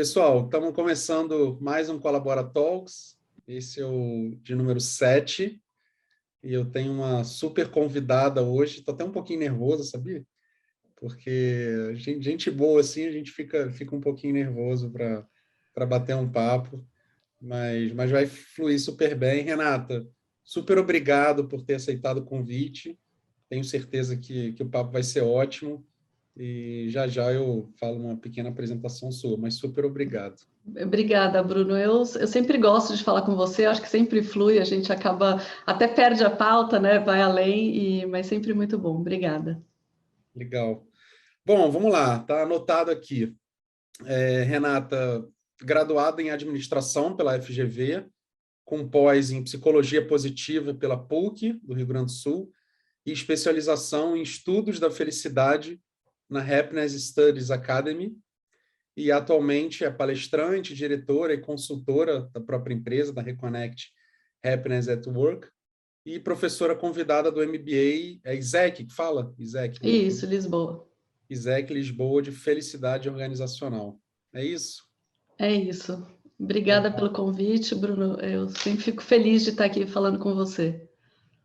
Pessoal, estamos começando mais um Colabora Talks. Esse é o de número 7. E eu tenho uma super convidada hoje. Estou até um pouquinho nervoso, sabia? Porque gente boa assim, a gente fica um pouquinho nervoso para bater um papo. Mas vai fluir super bem. Renata, super obrigado por ter aceitado o convite. Tenho certeza que o papo vai ser ótimo. E já eu falo uma pequena apresentação sua, mas super obrigado. Obrigada, Bruno. Eu sempre gosto de falar com você, eu acho que sempre flui, a gente acaba, até perde a pauta, né? Vai além, mas sempre muito bom. Obrigada. Legal. Bom, vamos lá, tá anotado aqui. Renata, graduada em administração pela FGV, com pós em psicologia positiva pela PUC do Rio Grande do Sul e especialização em estudos da felicidade na Happiness Studies Academy, e atualmente é palestrante, diretora e consultora da própria empresa, da Reconnect Happiness at Work, e professora convidada do MBA, é ISEC que fala? ISEC, né? Isso, Lisboa. ISEC Lisboa de Felicidade Organizacional. É isso? É isso. Obrigada Legal, pelo convite, Bruno. Eu sempre fico feliz de estar aqui falando com você.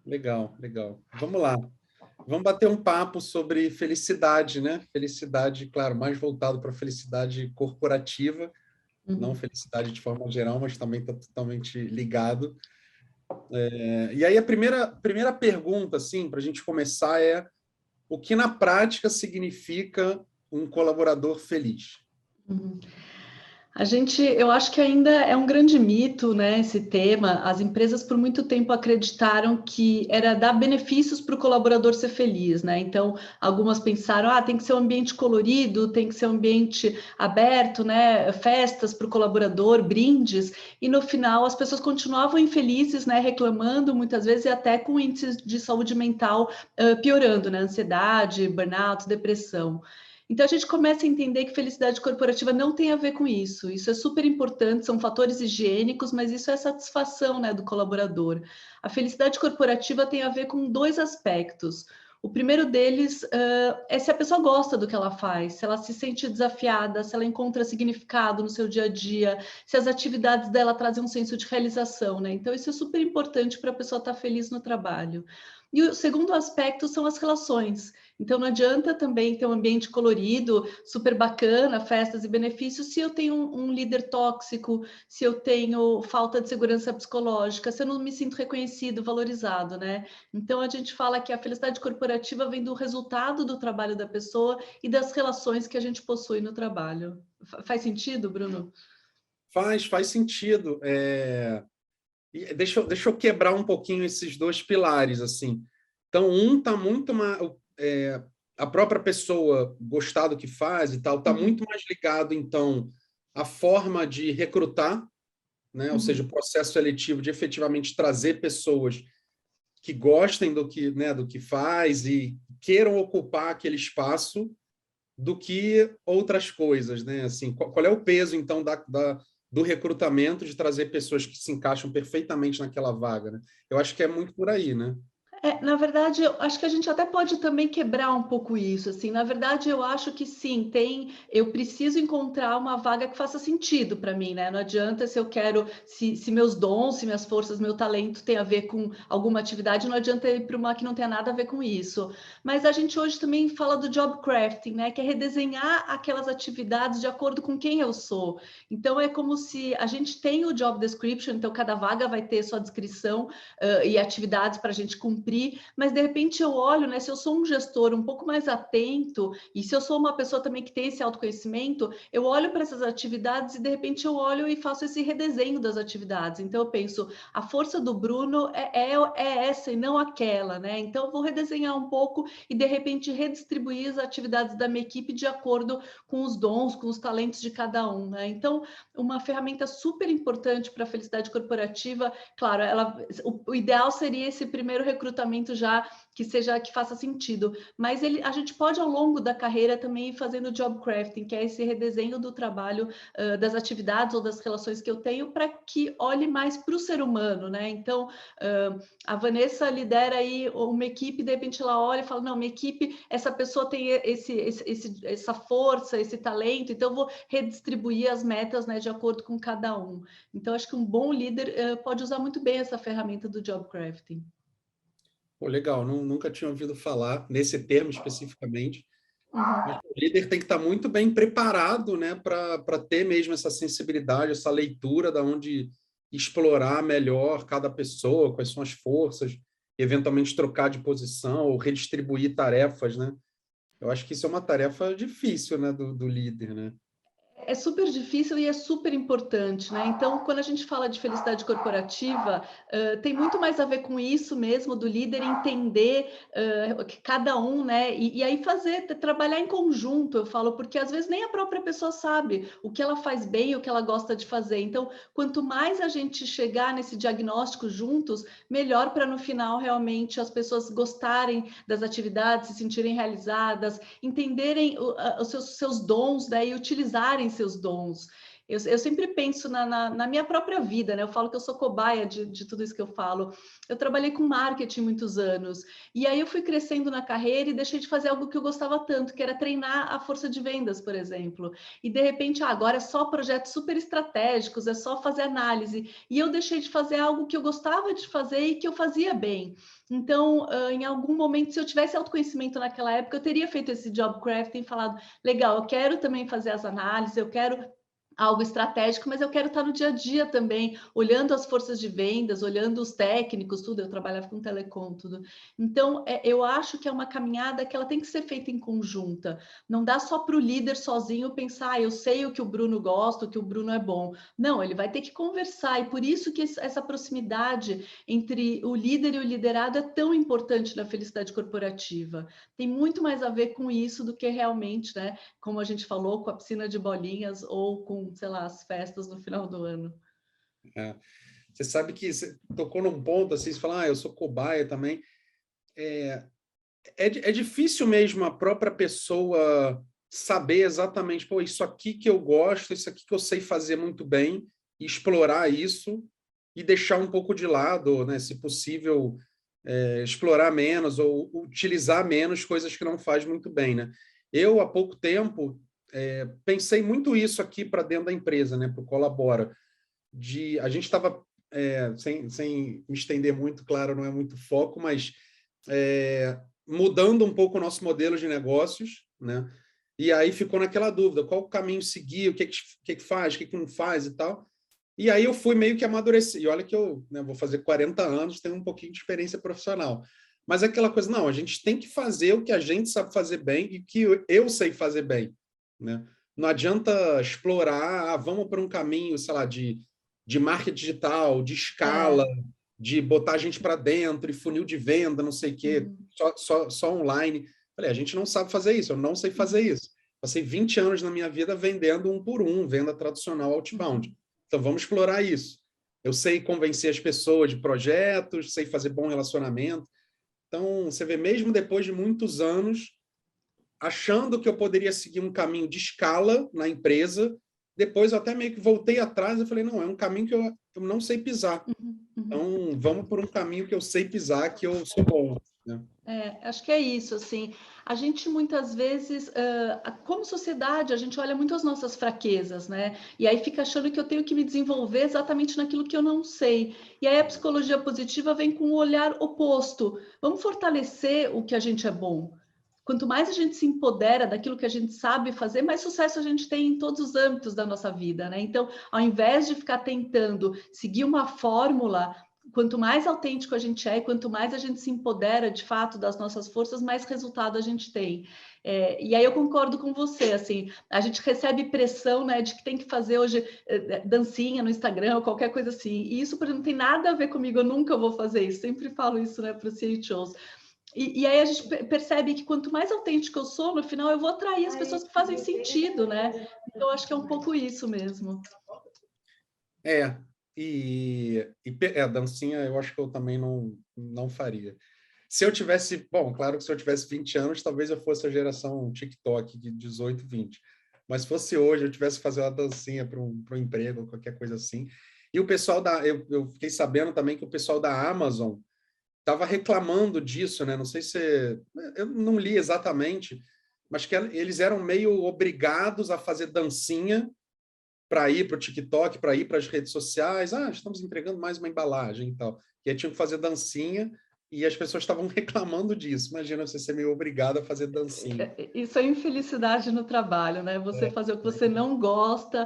legal, legal. Vamos lá. Vamos bater um papo sobre felicidade, né? Felicidade, claro, mais voltado para a felicidade corporativa, não felicidade de forma geral, mas também está totalmente ligado. E aí a primeira pergunta, assim, para a gente começar é o que na prática significa um colaborador feliz? Uhum. Eu acho que ainda é um grande mito, né, esse tema. As empresas por muito tempo acreditaram que era dar benefícios para o colaborador ser feliz, né? Então, algumas pensaram, tem que ser um ambiente colorido, tem que ser um ambiente aberto, né? Festas para o colaborador, brindes, e no final as pessoas continuavam infelizes, né? Reclamando muitas vezes e até com índices de saúde mental piorando, né? Ansiedade, burnout, depressão. Então a gente começa a entender que felicidade corporativa não tem a ver com isso. Isso é super importante, são fatores higiênicos, mas isso é satisfação, né, do colaborador. A felicidade corporativa tem a ver com dois aspectos. O primeiro deles é se a pessoa gosta do que ela faz, se ela se sente desafiada, se ela encontra significado no seu dia a dia, se as atividades dela trazem um senso de realização, né? Então isso é super importante para a pessoa estar feliz no trabalho. E o segundo aspecto são as relações. Então, não adianta também ter um ambiente colorido, super bacana, festas e benefícios, se eu tenho um líder tóxico, se eu tenho falta de segurança psicológica, se eu não me sinto reconhecido, valorizado, né? Então, a gente fala que a felicidade corporativa vem do resultado do trabalho da pessoa e das relações que a gente possui no trabalho. Faz sentido, Bruno? Faz sentido. E deixa eu quebrar um pouquinho esses dois pilares, assim. Então, um está muito mais... a própria pessoa gostar do que faz e tal, está muito mais ligado, então, à forma de recrutar, né? Ou seja, o processo seletivo de efetivamente trazer pessoas que gostem do que, né, do que faz e queiram ocupar aquele espaço, do que outras coisas, né? Assim, qual é o peso, então, do recrutamento de trazer pessoas que se encaixam perfeitamente naquela vaga, né? Eu acho que é muito por aí, né? Na verdade, eu acho que a gente até pode também quebrar um pouco isso, assim. Na verdade, eu acho que sim, eu preciso encontrar uma vaga que faça sentido para mim, né? Não adianta se eu quero, se meus dons, se minhas forças, meu talento tem a ver com alguma atividade, não adianta ir para uma que não tenha nada a ver com isso. Mas a gente hoje também fala do job crafting, né? Que é redesenhar aquelas atividades de acordo com quem eu sou. Então, é como se a gente tem o job description, então cada vaga vai ter sua descrição e atividades para a gente cumprir, mas de repente eu olho, né? Se eu sou um gestor um pouco mais atento, e se eu sou uma pessoa também que tem esse autoconhecimento, eu olho para essas atividades e de repente eu olho e faço esse redesenho das atividades. Então eu penso, a força do Bruno é essa e não aquela, né? Então eu vou redesenhar um pouco e de repente redistribuir as atividades da minha equipe de acordo com os dons, com os talentos de cada um, né? Então, uma ferramenta super importante para a felicidade corporativa, claro, o ideal seria esse primeiro recrutamento recrutamento já que faça sentido. Mas a gente pode, ao longo da carreira, também ir fazendo job crafting, que é esse redesenho do trabalho, das atividades ou das relações que eu tenho, para que olhe mais para o ser humano, né? Então, a Vanessa lidera aí uma equipe, de repente ela olha e fala, não, minha equipe, essa pessoa tem essa força, esse talento, então eu vou redistribuir as metas, né, de acordo com cada um. Então, acho que um bom líder pode usar muito bem essa ferramenta do job crafting. Pô, legal, nunca tinha ouvido falar nesse termo especificamente. Mas Uhum. o líder tem que estar muito bem preparado, né, para ter mesmo essa sensibilidade, essa leitura da onde explorar melhor cada pessoa, quais são as forças, eventualmente trocar de posição ou redistribuir tarefas, né? Eu acho que isso é uma tarefa difícil, né, do líder, né? É super difícil e é super importante, né? Então, quando a gente fala de felicidade corporativa, tem muito mais a ver com isso mesmo, do líder entender que cada um, né? E aí trabalhar em conjunto, eu falo, porque às vezes nem a própria pessoa sabe o que ela faz bem, o que ela gosta de fazer. Então, quanto mais a gente chegar nesse diagnóstico juntos, melhor para no final realmente as pessoas gostarem das atividades, se sentirem realizadas, entenderem os seus dons, né, e utilizarem seus dons. Eu sempre penso na minha própria vida, né? Eu falo que eu sou cobaia de tudo isso que eu falo. Eu trabalhei com marketing muitos anos, e aí eu fui crescendo na carreira e deixei de fazer algo que eu gostava tanto, que era treinar a força de vendas, por exemplo. E de repente, agora é só projetos super estratégicos, é só fazer análise. E eu deixei de fazer algo que eu gostava de fazer e que eu fazia bem. Então, em algum momento, se eu tivesse autoconhecimento naquela época, eu teria feito esse job crafting, falado, legal, eu quero também fazer as análises, eu quero algo estratégico, mas eu quero estar no dia a dia também, olhando as forças de vendas, olhando os técnicos, tudo. Eu trabalhava com telecom, tudo. Então, eu acho que é uma caminhada que ela tem que ser feita em conjunta. Não dá só para o líder sozinho pensar, eu sei o que o Bruno gosta, o que o Bruno é bom. Não, ele vai ter que conversar, e por isso que essa proximidade entre o líder e o liderado é tão importante na felicidade corporativa. Tem muito mais a ver com isso do que realmente, né? Como a gente falou, com a piscina de bolinhas ou com, sei lá, as festas no final do ano. É. Você sabe que você tocou num ponto assim, você fala, eu sou cobaia também. É difícil mesmo a própria pessoa saber exatamente, pô, isso aqui que eu gosto, isso aqui que eu sei fazer muito bem, e explorar isso e deixar um pouco de lado, né, se possível, explorar menos ou utilizar menos coisas que não faz muito bem, né? Eu, há pouco tempo, pensei muito isso aqui para dentro da empresa, né, para o Colabora. A gente estava, sem me estender muito, claro, não é muito foco, mas mudando um pouco o nosso modelo de negócios, né? E aí ficou naquela dúvida, qual o caminho seguir, o que faz, o que não faz e tal. E aí eu fui meio que amadurecer. E olha que eu, né, vou fazer 40 anos, tenho um pouquinho de experiência profissional. Mas é aquela coisa, não, a gente tem que fazer o que a gente sabe fazer bem e que eu sei fazer bem, né? Não adianta explorar, vamos para um caminho, sei lá, de marketing digital, de escala, É. de botar a gente para dentro, e funil de venda, não sei o quê, Uhum. só online. Falei, a gente não sabe fazer isso, eu não sei fazer Uhum. isso. Passei 20 anos na minha vida vendendo um por um, venda tradicional outbound. Uhum. Então, vamos explorar isso. Eu sei convencer as pessoas de projetos, sei fazer bom relacionamento. Então, você vê, mesmo depois de muitos anos, achando que eu poderia seguir um caminho de escala na empresa, depois eu até meio que voltei atrás e falei, não, é um caminho que eu não sei pisar. Uhum. Uhum. Então, vamos por um caminho que eu sei pisar, que eu sou bom, né? Acho que é isso, assim, a gente muitas vezes, como sociedade, a gente olha muito as nossas fraquezas, né? E aí fica achando que eu tenho que me desenvolver exatamente naquilo que eu não sei. E aí a psicologia positiva vem com o olhar oposto. Vamos fortalecer o que a gente é bom. Quanto mais a gente se empodera daquilo que a gente sabe fazer, mais sucesso a gente tem em todos os âmbitos da nossa vida, né? Então, ao invés de ficar tentando seguir uma fórmula, quanto mais autêntico a gente é, quanto mais a gente se empodera de fato das nossas forças, mais resultado a gente tem. E aí eu concordo com você, assim, a gente recebe pressão, né, de que tem que fazer hoje dancinha no Instagram ou qualquer coisa assim, e isso não tem nada a ver comigo, eu nunca vou fazer isso, sempre falo isso, né, para os CHOs. E aí a gente percebe que quanto mais autêntico eu sou, no final eu vou atrair as pessoas que fazem sentido, né? Então, acho que é um pouco isso mesmo. É, dancinha eu acho que eu também não faria. se eu tivesse, bom, claro que se eu tivesse 20 anos, talvez eu fosse a geração TikTok de 18, 20. Mas se fosse hoje, eu tivesse que fazer uma dancinha para um emprego, ou qualquer coisa assim. E o pessoal eu fiquei sabendo também que o pessoal da Amazon estava reclamando disso, né? Não sei se eu não li exatamente, mas que eles eram meio obrigados a fazer dancinha para ir para o TikTok, para ir para as redes sociais. Ah, estamos entregando mais uma embalagem e tal. E aí tinham que fazer dancinha e as pessoas estavam reclamando disso. Imagina você ser meio obrigado a fazer dancinha. Isso é infelicidade no trabalho, né? Você fazer o que você não gosta,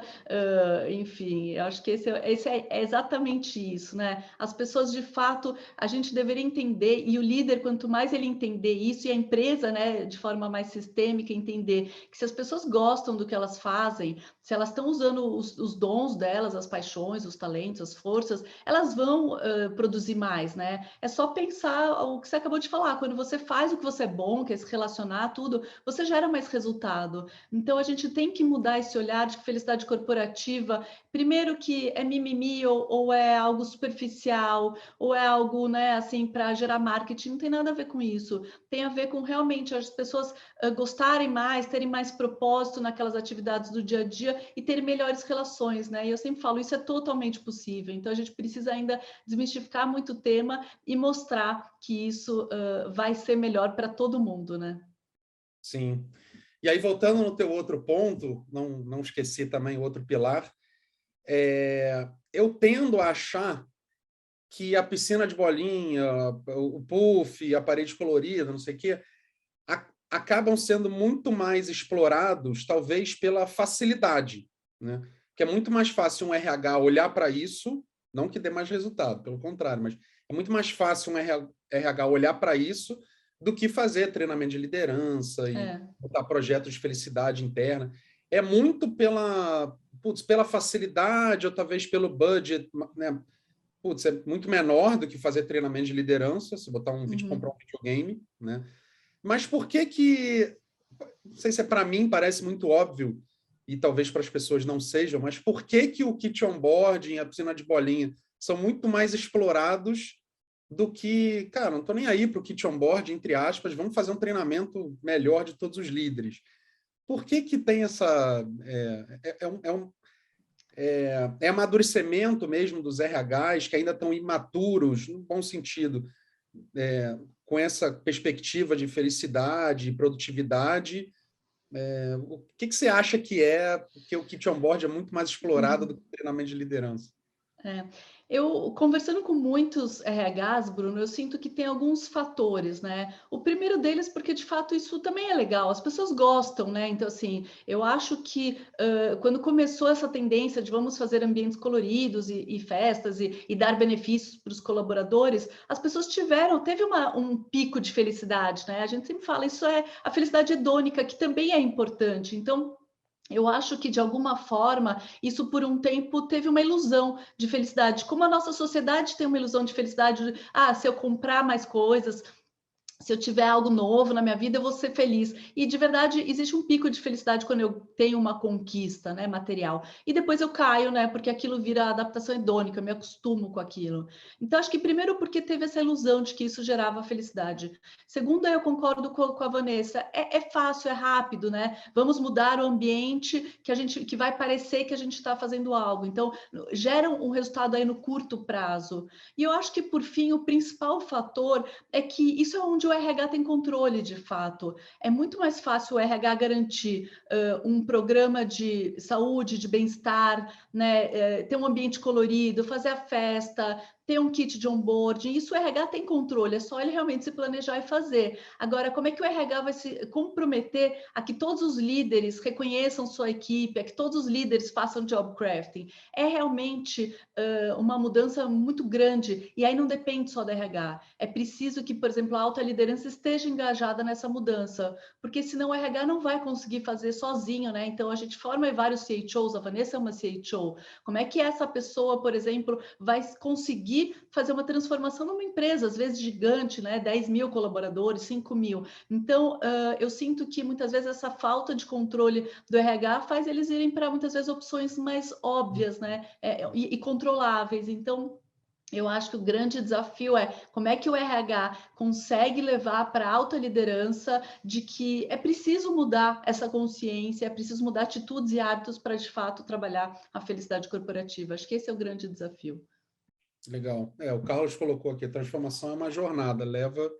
enfim, eu acho que esse é exatamente isso, né? As pessoas, de fato, a gente deveria entender, e o líder, quanto mais ele entender isso, e a empresa, né, de forma mais sistêmica, entender que se as pessoas gostam do que elas fazem, se elas estão usando os dons delas, as paixões, os talentos, as forças, elas vão produzir mais, né? É só pensar o que você acabou de falar, quando você faz o que você é bom, que é se relacionar, tudo, você gera mais resultado. Então, a gente tem que mudar esse olhar de que felicidade corporativa, primeiro que é mimimi ou é algo superficial, ou é algo, né, assim, para gerar marketing, não tem nada a ver com isso. Tem a ver com realmente as pessoas gostarem mais, terem mais propósito naquelas atividades do dia a dia e terem melhores relações, né? E eu sempre falo, isso é totalmente possível. Então, a gente precisa ainda desmistificar muito o tema e mostrar que isso vai ser melhor para todo mundo, né? Sim. E aí, voltando no teu outro ponto, não esqueci também o outro pilar, eu tendo a achar que a piscina de bolinha, o puff, a parede colorida, não sei o quê, acabam sendo muito mais explorados, talvez pela facilidade, né? Que é muito mais fácil um RH olhar para isso, não que dê mais resultado, pelo contrário, mas é muito mais fácil um RH olhar para isso do que fazer treinamento de liderança e botar projetos de felicidade interna. É muito pela facilidade ou talvez pelo budget, né? Putz, é muito menor do que fazer treinamento de liderança, se botar um vídeo, comprar um videogame, né? Mas por que, não sei se é para mim, parece muito óbvio, e talvez para as pessoas não sejam, mas por que o kit onboarding e a piscina de bolinha são muito mais explorados do que, cara, não estou nem aí para o kit onboarding, entre aspas, vamos fazer um treinamento melhor de todos os líderes. Por que tem essa... É amadurecimento mesmo dos RHs, que ainda estão imaturos, no bom sentido, com essa perspectiva de felicidade e produtividade. O que você acha que o kit on board é muito mais explorado do que o treinamento de liderança? Eu, conversando com muitos RHs, Bruno, eu sinto que tem alguns fatores, né? O primeiro deles, porque de fato isso também é legal, as pessoas gostam, né? Então, assim, eu acho que quando começou essa tendência de vamos fazer ambientes coloridos e festas e dar benefícios para os colaboradores, as pessoas teve um pico de felicidade, né? A gente sempre fala, isso é a felicidade hedônica, que também é importante. Então, eu acho que, de alguma forma, isso por um tempo teve uma ilusão de felicidade. Como a nossa sociedade tem uma ilusão de felicidade, se eu comprar mais coisas, se eu tiver algo novo na minha vida, eu vou ser feliz. E, de verdade, existe um pico de felicidade quando eu tenho uma conquista, né, material. E depois eu caio, né, porque aquilo vira adaptação hedônica, eu me acostumo com aquilo. Então, acho que primeiro porque teve essa ilusão de que isso gerava felicidade. Segundo, eu concordo com a Vanessa, é fácil, é rápido, né? Vamos mudar o ambiente que vai parecer que a gente está fazendo algo. Então, gera um resultado aí no curto prazo. E eu acho que, por fim, o principal fator é que isso é onde o RH tem controle, de fato. É muito mais fácil o RH garantir um programa de saúde, de bem-estar, né, ter um ambiente colorido, fazer a festa, ter um kit de onboarding. Isso o RH tem controle, é só ele realmente se planejar e fazer. Agora, como é que o RH vai se comprometer a que todos os líderes reconheçam sua equipe, a que todos os líderes façam job crafting? É realmente uma mudança muito grande, e aí não depende só da RH. É preciso que, por exemplo, a alta liderança esteja engajada nessa mudança, porque senão o RH não vai conseguir fazer sozinho, né? Então, a gente forma vários CHOs, a Vanessa é uma CHO. Como é que essa pessoa, por exemplo, vai conseguir fazer uma transformação numa empresa, às vezes gigante, né? 10 mil colaboradores, 5 mil. Então, eu sinto que muitas vezes essa falta de controle do RH faz eles irem para muitas vezes opções mais óbvias, né? E controláveis. Então, Eu acho que o grande desafio é como é que o RH consegue levar para a alta liderança de que é preciso mudar essa consciência, é preciso mudar atitudes e hábitos para, de fato, trabalhar a felicidade corporativa. Acho que esse é o grande desafio. Legal. O Carlos colocou aqui, a transformação é uma jornada, leva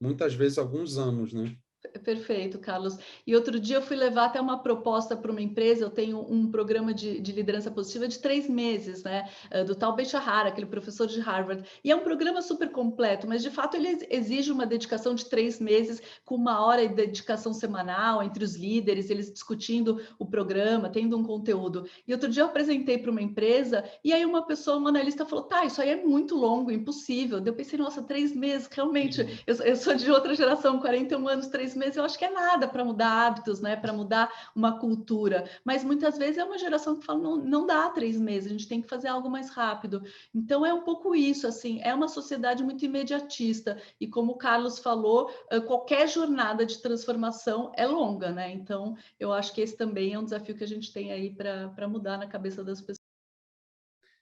muitas vezes alguns anos, né? Perfeito, Carlos. E outro dia eu fui levar até uma proposta para uma empresa, eu tenho um programa de liderança positiva de 3 meses, né? Do Tal Ben-Shahar, aquele professor de Harvard. E é um programa super completo, mas de fato ele exige uma dedicação de 3 meses, com 1 hora de dedicação semanal entre os líderes, eles discutindo o programa, tendo um conteúdo. E outro dia eu apresentei para uma empresa, e aí uma pessoa, um analista, falou: tá, isso aí é muito longo, impossível. Eu pensei, nossa, 3 meses, realmente, eu sou de outra geração, 41 anos, 3 meses, eu acho que é nada para mudar hábitos, né? Para mudar uma cultura. Mas muitas vezes é uma geração que fala, não, não dá 3 meses, a gente tem que fazer algo mais rápido. Então é um pouco isso, assim, é uma sociedade muito imediatista. E como o Carlos falou, qualquer jornada de transformação é longa, né? Então eu acho que esse também é um desafio que a gente tem aí para mudar na cabeça das pessoas.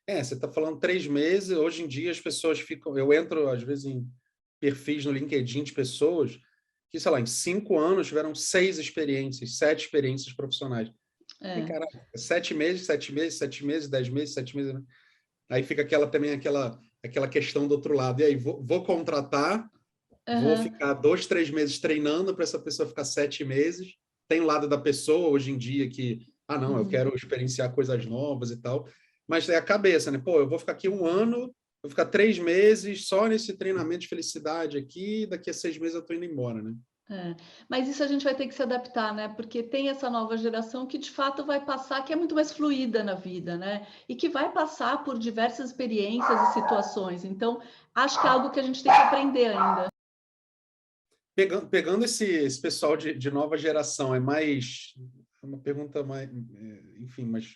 Você está falando 3 meses, hoje em dia as pessoas ficam. Eu entro, às vezes, em perfis no LinkedIn de pessoas que, sei lá, em 5 anos tiveram 6 experiências, 7 experiências profissionais. E, É. caraca, 7 meses, 7 meses, 7 meses, 10 meses, 7 meses. Né? Aí fica aquela questão do outro lado. E aí, vou contratar, vou Uhum. ficar 2, 3 meses treinando para essa pessoa ficar 7 meses. Tem o lado da pessoa hoje em dia que, não, eu Uhum. quero experienciar coisas novas e tal. Mas é a cabeça, né? Pô, eu vou ficar aqui 1 ano, vou ficar 3 meses só nesse treinamento de felicidade aqui, daqui a 6 meses eu tô indo embora, né? É, mas isso a gente vai ter que se adaptar, né? Porque tem essa nova geração que de fato vai passar, que é muito mais fluida na vida, né? E que vai passar por diversas experiências e situações. Então, acho que é algo que a gente tem que aprender ainda. Pegando esse pessoal de nova geração, é uma pergunta mais, enfim, mas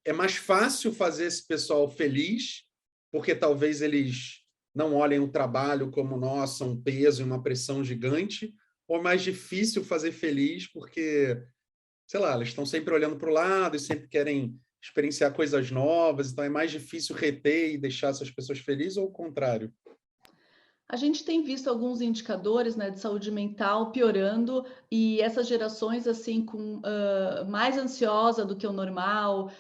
é mais fácil fazer esse pessoal feliz, porque talvez eles não olhem o trabalho como, nossa, um peso e uma pressão gigante, ou é mais difícil fazer feliz porque, sei lá, eles estão sempre olhando para o lado e sempre querem experienciar coisas novas, então é mais difícil reter e deixar essas pessoas felizes, ou o contrário? A gente tem visto alguns indicadores, né, de saúde mental piorando e essas gerações assim com mais ansiosa do que o normal,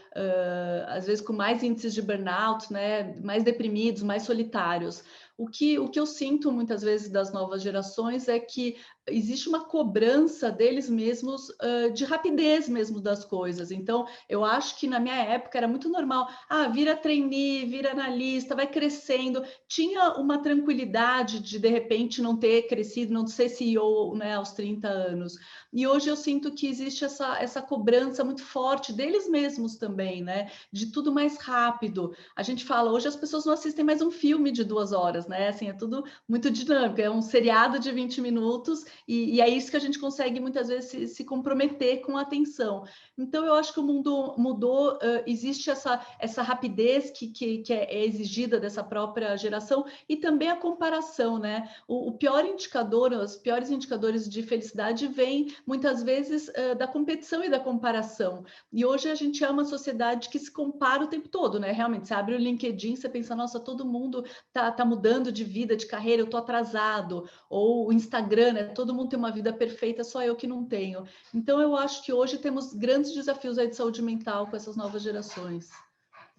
às vezes com mais índices de burnout, né, mais deprimidos, mais solitários. O que eu sinto muitas vezes das novas gerações é que existe uma cobrança deles mesmos de rapidez mesmo das coisas. Então, eu acho que na minha época era muito normal. Vira trainee, vira analista, vai crescendo. Tinha uma tranquilidade de repente, não ter crescido, não ser CEO, né, aos 30 anos. E hoje eu sinto que existe essa cobrança muito forte deles mesmos também, né? De tudo mais rápido. A gente fala, hoje as pessoas não assistem mais um filme de 2 horas, né? Assim, é tudo muito dinâmico, é um seriado de 20 minutos e é isso que a gente consegue muitas vezes se comprometer com a atenção. Então, eu acho que o mundo mudou, existe essa rapidez que é exigida dessa própria geração e também a comparação, né? O pior indicador, os piores indicadores de felicidade vêm muitas vezes da competição e da comparação. E hoje a gente é uma sociedade que se compara o tempo todo, né? Realmente, você abre o LinkedIn, você pensa, nossa, todo mundo tá mudando de vida, de carreira, eu tô atrasado. Ou o Instagram, né? Todo mundo tem uma vida perfeita, só eu que não tenho. Então, eu acho que hoje temos grandes desafios aí de saúde mental com essas novas gerações.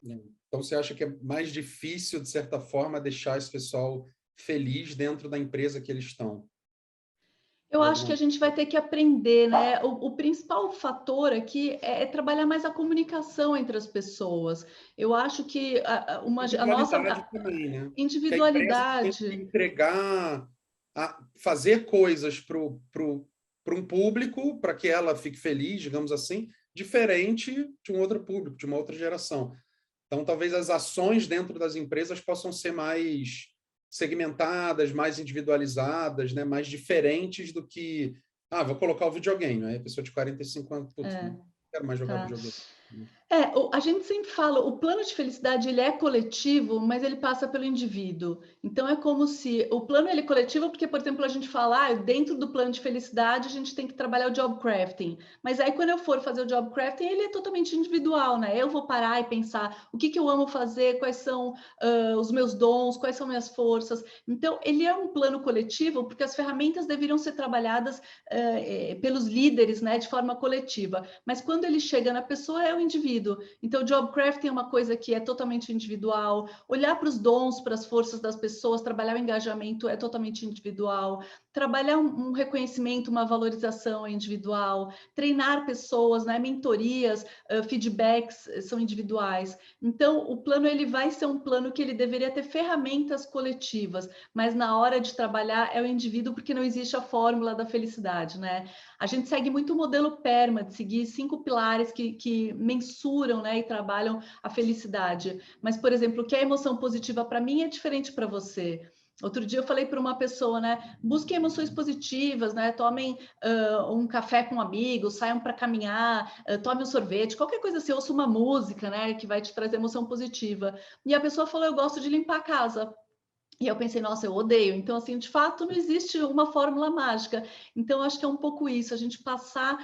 Então, você acha que é mais difícil, de certa forma, deixar esse pessoal feliz dentro da empresa que eles estão? Eu acho que a gente vai ter que aprender, né? O principal fator aqui é trabalhar mais a comunicação entre as pessoas. Eu acho que a nossa Individualidade também, né? Que a empresa tem que individualidade. entregar, fazer coisas para um público, para que ela fique feliz, digamos assim, diferente de um outro público, de uma outra geração. Então, talvez as ações dentro das empresas possam ser mais segmentadas, mais individualizadas, né? Mais diferentes do que, vou colocar o videogame. Aí a pessoa de 45 anos, putz, É, não quero mais jogar tá. videogame. A gente sempre fala, o plano de felicidade ele é coletivo, mas ele passa pelo indivíduo. Então é como se o plano ele é coletivo, porque, por exemplo, a gente fala, dentro do plano de felicidade a gente tem que trabalhar o job crafting. Mas aí quando eu for fazer o job crafting, ele é totalmente individual, né? Eu vou parar e pensar o que eu amo fazer, quais são os meus dons, quais são minhas forças. Então ele é um plano coletivo, porque as ferramentas deveriam ser trabalhadas pelos líderes, né, de forma coletiva. Mas quando ele chega na pessoa, é o indivíduo. Então, o job crafting é uma coisa que é totalmente individual. Olhar para os dons, para as forças das pessoas, trabalhar o engajamento é totalmente individual. Trabalhar um reconhecimento, uma valorização é individual. Treinar pessoas, né? Mentorias, feedbacks são individuais. Então, o plano ele vai ser um plano que ele deveria ter ferramentas coletivas, mas na hora de trabalhar é o indivíduo, porque não existe a fórmula da felicidade, né? A gente segue muito o modelo PERMA, de seguir 5 pilares que mensuram, né, e trabalham a felicidade. Mas, por exemplo, o que é emoção positiva para mim é diferente para você. Outro dia eu falei para uma pessoa, né? Busquem emoções positivas, né? Tomem um café com amigos, saiam para caminhar, tomem um sorvete, qualquer coisa assim, ouça uma música, né? Que vai te trazer emoção positiva. E a pessoa falou: eu gosto de limpar a casa. E eu pensei, nossa, eu odeio. Então, assim, de fato, não existe uma fórmula mágica. Então, acho que é um pouco isso, a gente passar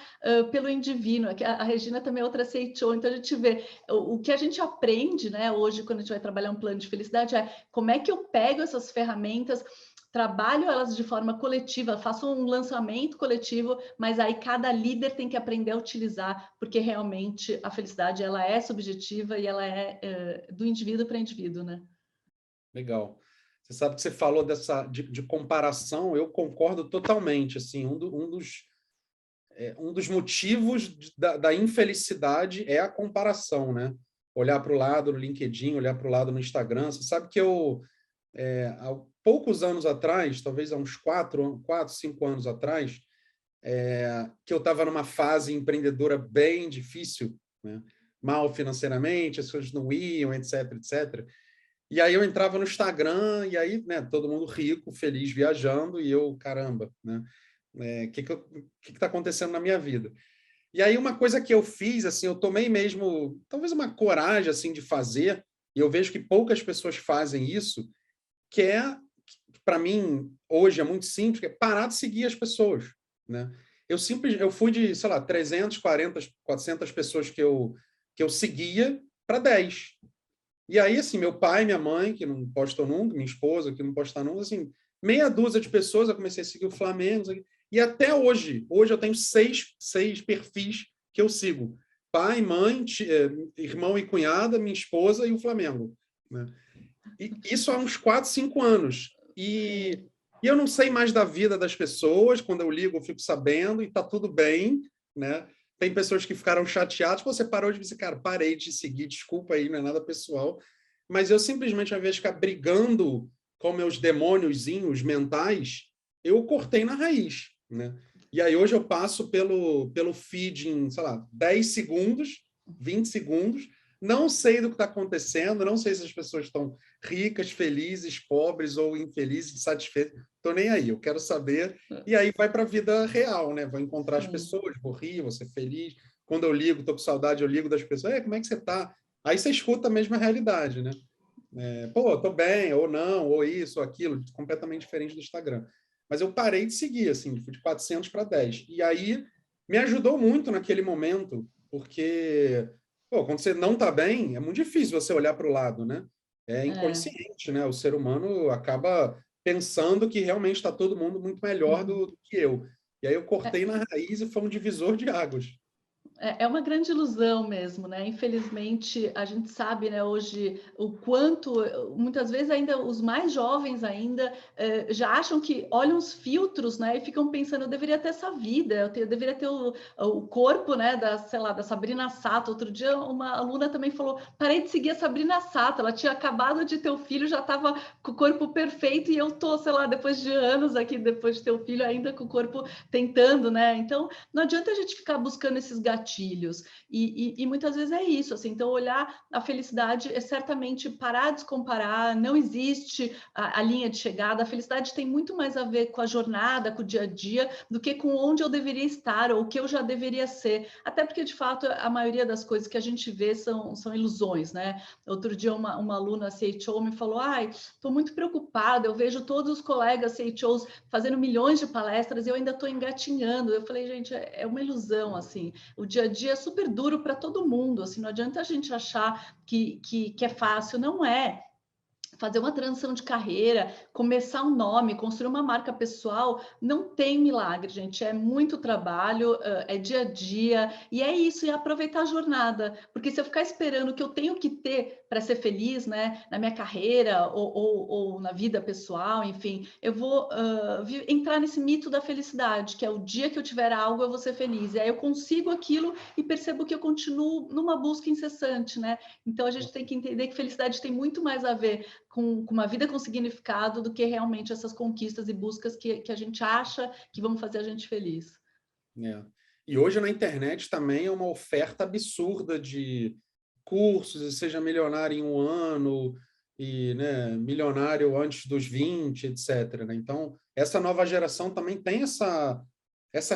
pelo indivíduo. A Regina também é outra aceitou. Então, a gente vê o que a gente aprende, né, hoje, quando a gente vai trabalhar um plano de felicidade, é como é que eu pego essas ferramentas, trabalho elas de forma coletiva, faço um lançamento coletivo, mas aí cada líder tem que aprender a utilizar, porque realmente a felicidade ela é subjetiva e ela é do indivíduo para indivíduo, né? Legal. Você sabe que você falou de comparação, eu concordo totalmente. Assim, um dos motivos da infelicidade é a comparação, né? Olhar para o lado no LinkedIn, olhar para o lado no Instagram. Você sabe que há poucos anos atrás, talvez há uns 5 anos atrás, que eu estava numa fase empreendedora bem difícil, né? Mal financeiramente, as coisas não iam, etc, etc. E aí eu entrava no Instagram, e aí, né, todo mundo rico, feliz, viajando, e eu, caramba, né? Que está acontecendo na minha vida? E aí uma coisa que eu fiz, assim, eu tomei mesmo, talvez uma coragem, assim, de fazer, e eu vejo que poucas pessoas fazem isso, que para mim, hoje é muito simples, que é parar de seguir as pessoas, né? Eu fui de, sei lá, 340, 400 pessoas que eu seguia para 10. E aí, assim, meu pai, minha mãe, que não postou nunca, minha esposa, que não posta nunca, assim, meia dúzia de pessoas, eu comecei a seguir o Flamengo, e até hoje eu tenho seis perfis que eu sigo. Pai, mãe, irmão e cunhada, minha esposa e o Flamengo, né? E isso há uns 4, 5 anos. E eu não sei mais da vida das pessoas, quando eu ligo eu fico sabendo, e tá tudo bem, né? Tem pessoas que ficaram chateadas, você parou de dizer, cara, parei de seguir, desculpa aí, não é nada pessoal. Mas eu simplesmente, ao invés de ficar brigando com meus demôniozinhos mentais, eu cortei na raiz, né? E aí hoje eu passo pelo feed em, sei lá, 10 segundos, 20 segundos, não sei do que está acontecendo, não sei se as pessoas estão ricas, felizes, pobres ou infelizes, insatisfeitas. Estou nem aí, eu quero saber. E aí vai para a vida real, né? Vou encontrar as pessoas, vou rir, vou ser feliz. Quando eu ligo, estou com saudade, eu ligo das pessoas. Como é que você está? Aí você escuta a mesma realidade, né? Pô, estou bem, ou não, ou isso, ou aquilo, completamente diferente do Instagram. Mas eu parei de seguir, assim, fui de 400 para 10. E aí me ajudou muito naquele momento, porque pô, quando você não está bem, é muito difícil você olhar para o lado, né? É inconsciente, né? O ser humano acaba pensando que realmente está todo mundo muito melhor do que eu. E aí eu cortei na raiz e foi um divisor de águas. É uma grande ilusão mesmo, né? Infelizmente, a gente sabe, né, hoje o quanto, muitas vezes ainda os mais jovens ainda já acham que olham os filtros, né, e ficam pensando, eu deveria ter essa vida, eu deveria ter o corpo, né, sei lá, da Sabrina Sato. Outro dia uma aluna também falou, parei de seguir a Sabrina Sato, ela tinha acabado de ter o filho, já estava com o corpo perfeito e eu tô, sei lá, depois de anos aqui, depois de ter o filho, ainda com o corpo tentando, né? Então, não adianta a gente ficar buscando esses gatilhos gatilhos. E muitas vezes é isso, assim, então olhar a felicidade é certamente parar de se comparar, não existe a linha de chegada, a felicidade tem muito mais a ver com a jornada, com o dia a dia, do que com onde eu deveria estar ou o que eu já deveria ser, até porque de fato a maioria das coisas que a gente vê são ilusões, né? Outro dia uma aluna CHO me falou, estou muito preocupada, eu vejo todos os colegas CHOs fazendo milhões de palestras e eu ainda estou engatinhando. Eu falei, gente, é uma ilusão, assim, o dia a dia é super duro para todo mundo, assim, não adianta a gente achar que é fácil, não é. Fazer uma transição de carreira, começar um nome, construir uma marca pessoal, não tem milagre, gente. É muito trabalho, é dia a dia, e é isso, e aproveitar a jornada. Porque se eu ficar esperando o que eu tenho que ter para ser feliz, né, na minha carreira ou na vida pessoal, enfim, eu vou entrar nesse mito da felicidade, que é o dia que eu tiver algo, eu vou ser feliz. E aí eu consigo aquilo e percebo que eu continuo numa busca incessante, né? Então a gente tem que entender que felicidade tem muito mais a ver com uma vida com significado do que realmente essas conquistas e buscas que a gente acha que vão fazer a gente feliz. É. E hoje na internet também é uma oferta absurda de cursos, e seja milionário em um ano, e né, milionário antes dos 20, etc. Né? Então, essa nova geração também tem essa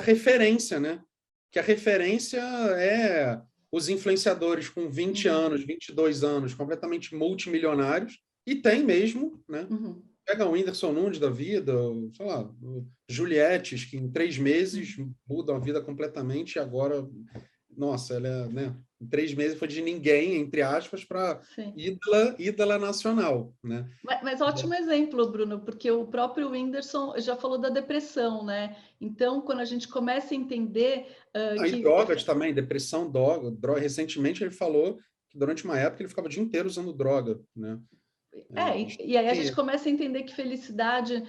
referência, né? Que a referência é os influenciadores com 20 anos, 22 anos, completamente multimilionários, e tem mesmo, né? Pega o Whindersson Nunes da vida, sei lá, o Juliettes, que em 3 meses mudam a vida completamente, e agora, nossa, ela é, né? Em 3 meses foi de ninguém, entre aspas, para ídola nacional, né? Mas ótimo exemplo, Bruno, porque o próprio Whindersson já falou da depressão, né? Então, quando a gente começa a entender E drogas também, depressão, droga. Recentemente ele falou que durante uma época ele ficava o dia inteiro usando droga, né? E aí a gente começa a entender que felicidade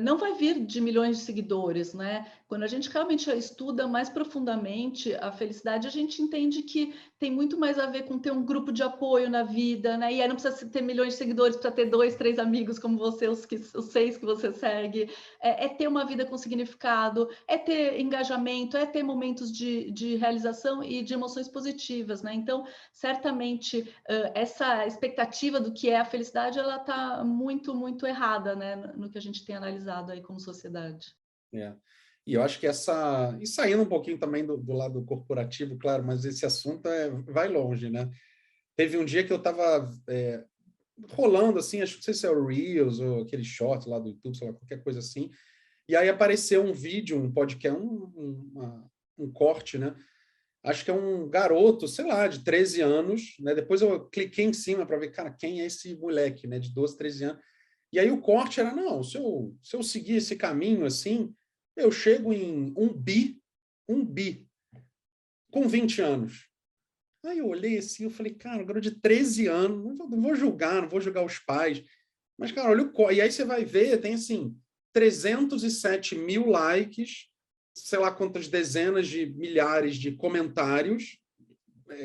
não vai vir de milhões de seguidores, né? Quando a gente realmente estuda mais profundamente a felicidade, a gente entende que tem muito mais a ver com ter um grupo de apoio na vida, né? E aí não precisa ter milhões de seguidores para ter 2, 3 amigos como você, os 6 que você segue. É ter uma vida com significado, é ter engajamento, é ter momentos de realização e de emoções positivas, né? Então, certamente, essa expectativa do que é a felicidade, ela está muito, muito errada, né? No que a gente tem analisado aí como sociedade. E eu acho que e saindo um pouquinho também do lado corporativo, claro, mas esse assunto vai longe, né? Teve um dia que eu estava rolando, assim, acho que não sei se é o Reels ou aquele short lá do YouTube, sei lá, qualquer coisa assim, e aí apareceu um vídeo, um podcast, um corte, né? Acho que é um garoto, sei lá, de 13 anos, né? Depois eu cliquei em cima para ver, cara, quem é esse moleque, né? De 12, 13 anos. E aí o corte era, não, se eu seguir esse caminho assim, eu chego em um bi, com 20 anos. Aí eu olhei assim, eu falei, cara, um garoto de 13 anos, não vou julgar, não vou julgar os pais. Mas, cara, olha e aí você vai ver, tem assim, 307 mil likes, sei lá quantas dezenas de milhares de comentários,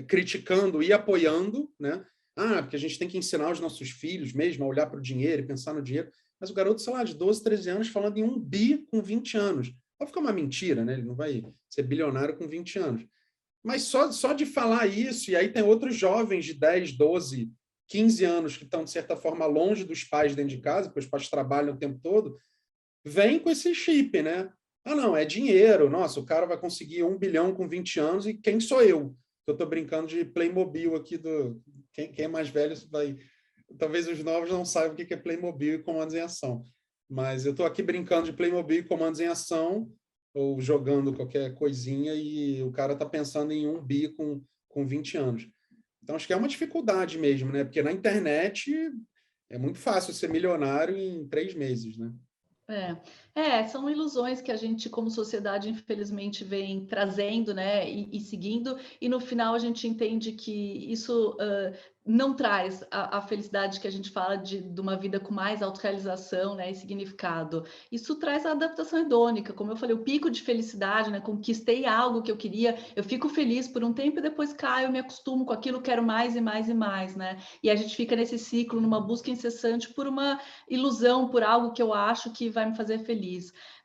criticando e apoiando, né? Porque a gente tem que ensinar os nossos filhos mesmo a olhar para o dinheiro e pensar no dinheiro. Mas o garoto, sei lá, de 12, 13 anos, falando em um bi com 20 anos. Vai ficar uma mentira, né? Ele não vai ser bilionário com 20 anos. Mas só de falar isso, e aí tem outros jovens de 10, 12, 15 anos que estão, de certa forma, longe dos pais dentro de casa, porque os pais trabalham o tempo todo, vem com esse chip, né? Não, é dinheiro. Nossa, o cara vai conseguir 1 bilhão com 20 anos e quem sou eu? Eu estou brincando de Playmobil aqui do... Quem é mais velho vai... Talvez os novos não saibam o que é Playmobil e comandos em ação. Mas eu estou aqui brincando de Playmobil e comandos em ação, ou jogando qualquer coisinha, e o cara está pensando em 1 bi com 20 anos. Então, acho que é uma dificuldade mesmo, né? Porque na internet é muito fácil ser milionário em 3 meses, né? São ilusões que a gente, como sociedade, infelizmente, vem trazendo, né, e seguindo, e no final a gente entende que isso não traz a felicidade que a gente fala de uma vida com mais autorrealização, né, e significado. Isso traz a adaptação hedônica, como eu falei, o pico de felicidade, né, conquistei algo que eu queria, eu fico feliz por um tempo e depois caio, me acostumo com aquilo, quero mais e mais e mais, né, e a gente fica nesse ciclo, numa busca incessante por uma ilusão, por algo que eu acho que vai me fazer feliz.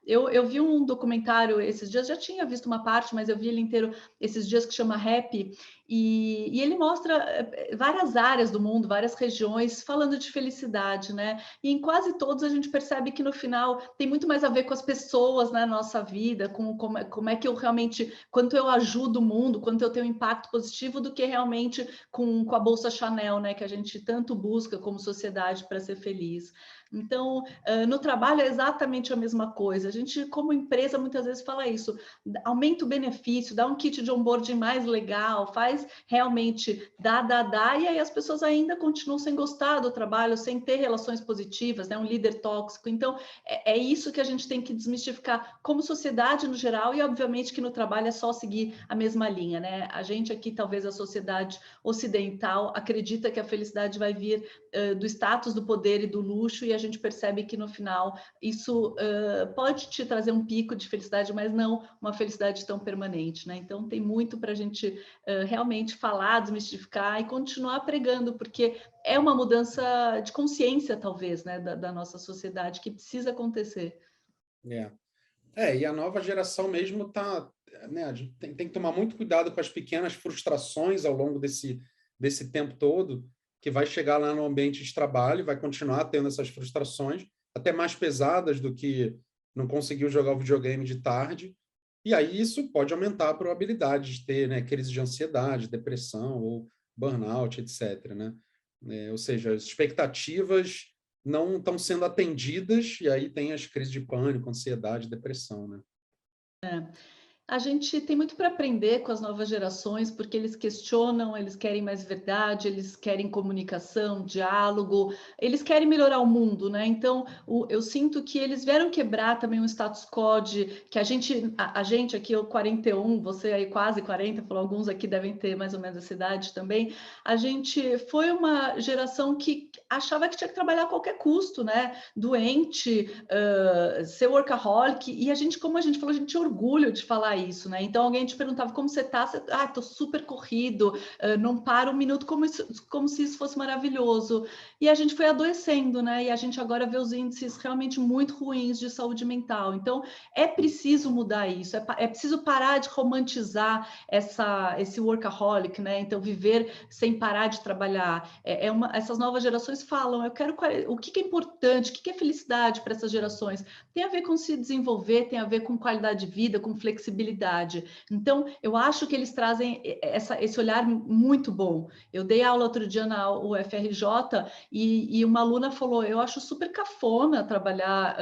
Eu vi um documentário esses dias, já tinha visto uma parte, mas eu vi ele inteiro esses dias, que chama Happy, e ele mostra várias áreas do mundo, várias regiões, falando de felicidade, né? E em quase todos a gente percebe que no final tem muito mais a ver com as pessoas na nossa vida, com como é que eu realmente, quanto eu ajudo o mundo, quanto eu tenho impacto positivo, do que realmente com a Bolsa Chanel, né? Que a gente tanto busca como sociedade para ser feliz. Então, no trabalho é exatamente a mesma coisa. A gente, como empresa, muitas vezes fala isso: aumenta o benefício, dá um kit de onboarding mais legal, faz realmente e aí as pessoas ainda continuam sem gostar do trabalho, sem ter relações positivas, né? Um líder tóxico. Então, é isso que a gente tem que desmistificar como sociedade no geral, e obviamente que no trabalho é só seguir a mesma linha, né? A gente aqui, talvez a sociedade ocidental, acredita que a felicidade vai vir do status, do poder e do luxo, e a gente percebe que no final isso pode te trazer um pico de felicidade, mas não uma felicidade tão permanente, né? Então tem muito para a gente realmente falar, desmistificar e continuar pregando, porque é uma mudança de consciência, talvez, né, da nossa sociedade, que precisa acontecer. E a nova geração mesmo tá, né, a gente tem que tomar muito cuidado com as pequenas frustrações ao longo desse tempo todo, que vai chegar lá no ambiente de trabalho, vai continuar tendo essas frustrações, até mais pesadas do que não conseguiu jogar o videogame de tarde, e aí isso pode aumentar a probabilidade de ter, né, crises de ansiedade, depressão ou burnout, etc., né? Ou seja, as expectativas não estão sendo atendidas, e aí tem as crises de pânico, ansiedade, depressão, né? A gente tem muito para aprender com as novas gerações, porque eles questionam, eles querem mais verdade, eles querem comunicação, diálogo, eles querem melhorar o mundo, né? Então, eu sinto que eles vieram quebrar também um status quo que a gente aqui, eu 41, você aí quase 40, falou, alguns aqui devem ter mais ou menos essa idade também, a gente foi uma geração que achava que tinha que trabalhar a qualquer custo, né? Doente, ser workaholic, e a gente, como a gente falou, a gente tinha orgulho de falar isso, né? Então alguém te perguntava como você tá, tô super corrido, não paro um minuto, como se isso fosse maravilhoso. E a gente foi adoecendo, né? E a gente agora vê os índices realmente muito ruins de saúde mental. Então é preciso mudar isso, é preciso parar de romantizar esse workaholic, né? Então viver sem parar de trabalhar. Essas novas gerações falam, o que é importante, o que é felicidade para essas gerações? Tem a ver com se desenvolver, tem a ver com qualidade de vida, com flexibilidade. Então, eu acho que eles trazem esse olhar muito bom. Eu dei aula outro dia na UFRJ e uma aluna falou, eu acho super cafona trabalhar,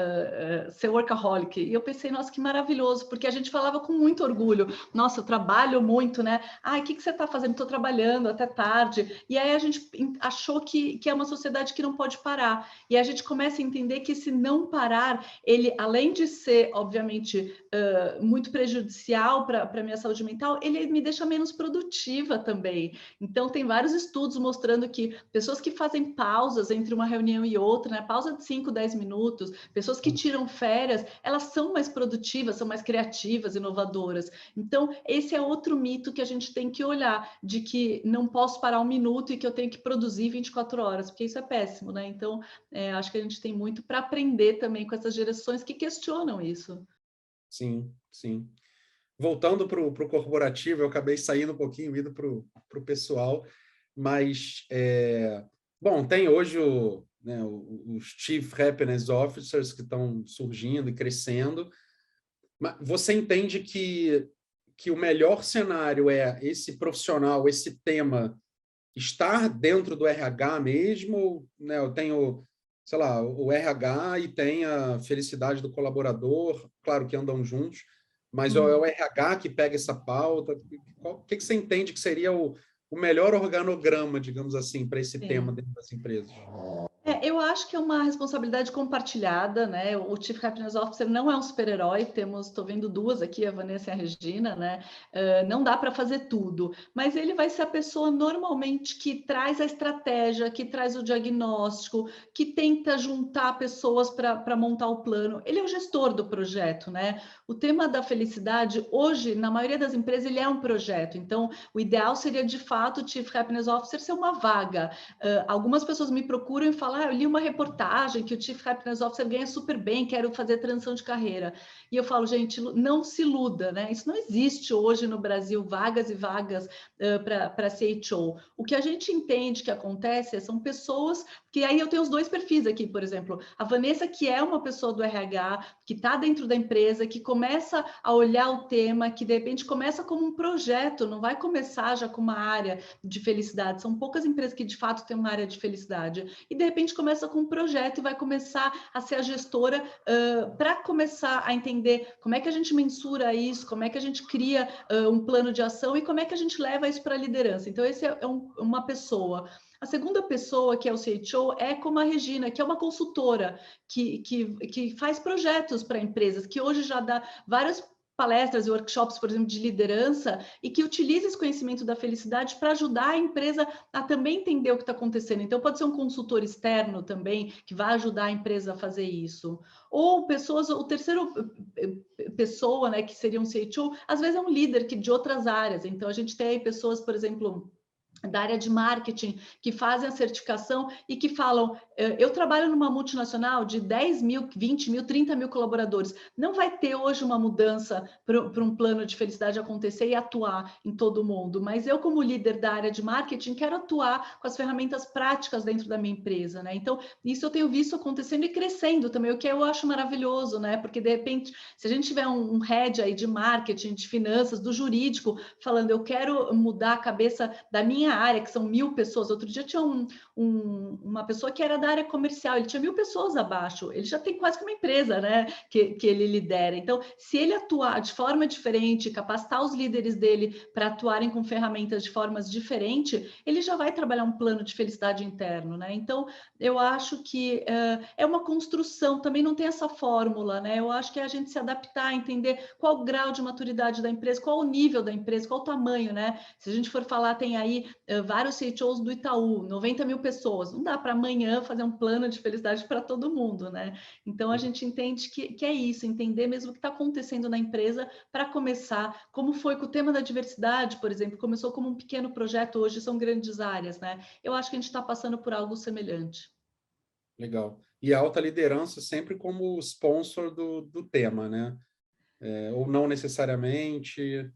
ser workaholic. E eu pensei, nossa, que maravilhoso, porque a gente falava com muito orgulho. Nossa, eu trabalho muito, né? O que você está fazendo? Estou trabalhando até tarde. E aí a gente achou que é uma sociedade que não pode parar. E a gente começa a entender que esse não parar, ele, além de ser, obviamente, muito prejudicial para a minha saúde mental, ele me deixa menos produtiva também. Então, tem vários estudos mostrando que pessoas que fazem pausas entre uma reunião e outra, né, pausa de 5, 10 minutos, pessoas que tiram férias, elas são mais produtivas, são mais criativas, inovadoras. Então, esse é outro mito que a gente tem que olhar, de que não posso parar um minuto e que eu tenho que produzir 24 horas, porque isso é péssimo, né? Então, acho que a gente tem muito para aprender também com essas gerações que questionam isso. Sim, sim. Voltando para o corporativo, eu acabei saindo um pouquinho, indo para o pessoal, mas, bom, tem hoje os Chief Happiness Officers que estão surgindo e crescendo, mas você entende que o melhor cenário é esse profissional, esse tema, estar dentro do RH mesmo, né? Eu tenho, sei lá, o RH e tem a felicidade do colaborador, claro que andam juntos, mas é o RH que pega essa pauta. O que você entende que seria o melhor organograma, digamos assim, para esse tema dentro das empresas? Eu acho que é uma responsabilidade compartilhada, né? O Chief Happiness Officer não é um super-herói, estou vendo duas aqui, a Vanessa e a Regina, né? Não dá para fazer tudo, mas ele vai ser a pessoa normalmente que traz a estratégia, que traz o diagnóstico, que tenta juntar pessoas para montar o plano. Ele é o gestor do projeto, né? O tema da felicidade, hoje, na maioria das empresas, ele é um projeto. Então, o ideal seria, de fato, o Chief Happiness Officer ser uma vaga. Algumas pessoas me procuram e falam, eu li li uma reportagem que o Chief Happiness Officer ganha super bem, quero fazer transição de carreira. E eu falo, gente, não se iluda, né? Isso não existe hoje no Brasil, vagas e vagas para CHO. O que a gente entende que acontece são pessoas que aí eu tenho os dois perfis aqui, por exemplo, a Vanessa, que é uma pessoa do RH, que está dentro da empresa, que começa a olhar o tema, que de repente começa como um projeto, não vai começar já com uma área de felicidade. São poucas empresas que de fato têm uma área de felicidade. E de repente começa com um projeto e vai começar a ser a gestora para começar a entender como é que a gente mensura isso, como é que a gente cria um plano de ação e como é que a gente leva isso para a liderança. Então, esse é uma pessoa. A segunda pessoa, que é o CHO, é como a Regina, que é uma consultora que faz projetos para empresas, que hoje já dá várias palestras e workshops, por exemplo, de liderança, e que utiliza esse conhecimento da felicidade para ajudar a empresa a também entender o que está acontecendo. Então, pode ser um consultor externo também, que vai ajudar a empresa a fazer isso. Ou pessoas, o terceiro pessoa, né, que seria um CHO, às vezes é um líder de outras áreas. Então, a gente tem aí pessoas, por exemplo, da área de marketing, que fazem a certificação e que falam, eu trabalho numa multinacional de 10 mil, 20 mil, 30 mil colaboradores, não vai ter hoje uma mudança para um plano de felicidade acontecer e atuar em todo mundo, mas eu como líder da área de marketing quero atuar com as ferramentas práticas dentro da minha empresa, né? Então, isso eu tenho visto acontecendo e crescendo também, o que eu acho maravilhoso, né? Porque de repente, se a gente tiver um head aí de marketing, de finanças, do jurídico, falando, eu quero mudar a cabeça da minha área, que são 1000 pessoas. Outro dia tinha uma pessoa que era da área comercial, ele tinha 1000 pessoas abaixo, ele já tem quase que uma empresa, né, que ele lidera. Então, se ele atuar de forma diferente, capacitar os líderes dele para atuarem com ferramentas de formas diferentes, ele já vai trabalhar um plano de felicidade interno, né? Então, eu acho que é uma construção, também não tem essa fórmula, né? Eu acho que é a gente se adaptar, entender qual o grau de maturidade da empresa, qual o nível da empresa, qual o tamanho, né? Se a gente for falar, tem aí vários CHOs do Itaú, 90 mil pessoas, não dá para amanhã fazer um plano de felicidade para todo mundo, né? Então a gente entende que é isso, entender mesmo o que está acontecendo na empresa para começar, como foi com o tema da diversidade, por exemplo, começou como um pequeno projeto, hoje são grandes áreas, né? Eu acho que a gente está passando por algo semelhante. Legal. E a alta liderança sempre como sponsor do tema, né? Ou não necessariamente.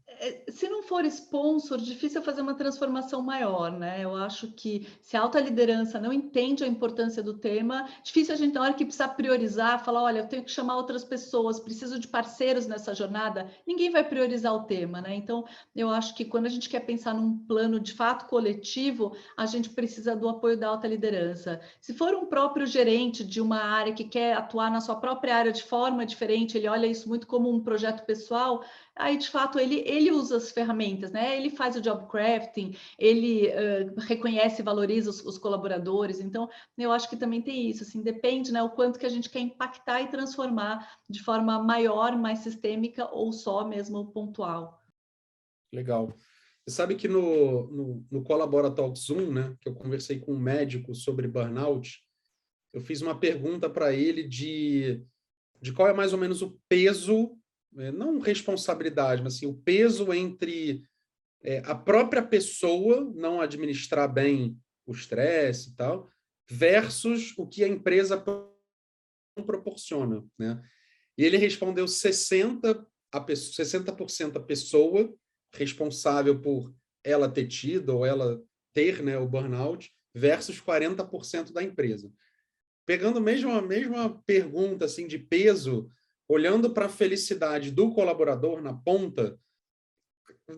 Se não for sponsor, difícil fazer uma transformação maior, né? Eu acho que se a alta liderança não entende a importância do tema, difícil a gente, na hora que precisar priorizar, falar, olha, eu tenho que chamar outras pessoas, preciso de parceiros nessa jornada, ninguém vai priorizar o tema, né? Então, eu acho que quando a gente quer pensar num plano de fato coletivo, a gente precisa do apoio da alta liderança. Se for um próprio gerente de uma área que quer atuar na sua própria área de forma diferente, ele olha isso muito como um projeto pessoal, aí de fato ele usa as ferramentas, né? Ele faz o job crafting, ele reconhece e valoriza os colaboradores. Então, eu acho que também tem isso, assim, depende, né, o quanto que a gente quer impactar e transformar de forma maior, mais sistêmica ou só mesmo pontual. Legal. Você sabe que no Colabora Talks 1, né, que eu conversei com um médico sobre burnout, eu fiz uma pergunta para ele de qual é mais ou menos o peso, não responsabilidade, mas assim, o peso entre a própria pessoa não administrar bem o estresse e tal, versus o que a empresa proporciona, né? E ele respondeu 60% a pessoa responsável por ela ter tido ou ela ter, né, o burnout, versus 40% da empresa. Pegando mesmo a mesma pergunta assim de peso, olhando para a felicidade do colaborador na ponta,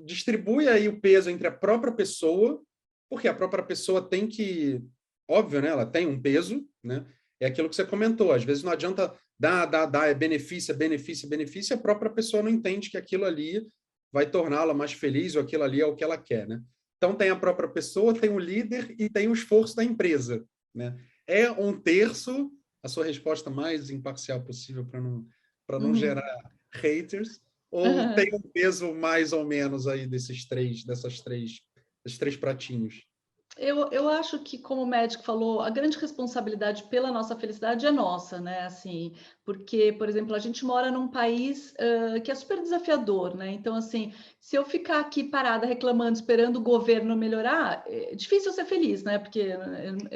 distribui aí o peso entre a própria pessoa, porque a própria pessoa tem que, óbvio, né? Ela tem um peso, né? É aquilo que você comentou. Às vezes não adianta dar, é benefício, benefício, benefício, a própria pessoa não entende que aquilo ali vai torná-la mais feliz ou aquilo ali é o que ela quer, né? Então tem a própria pessoa, tem o líder e tem o esforço da empresa, né? É um terço, a sua resposta mais imparcial possível para não Uhum. gerar haters, ou tem um peso mais ou menos aí desses três pratinhos? Eu acho que, como o médico falou, a grande responsabilidade pela nossa felicidade é nossa, né? Assim, porque, por exemplo, a gente mora num país que é super desafiador, né? Então, assim, se eu ficar aqui parada reclamando, esperando o governo melhorar, é difícil ser feliz, né? Porque,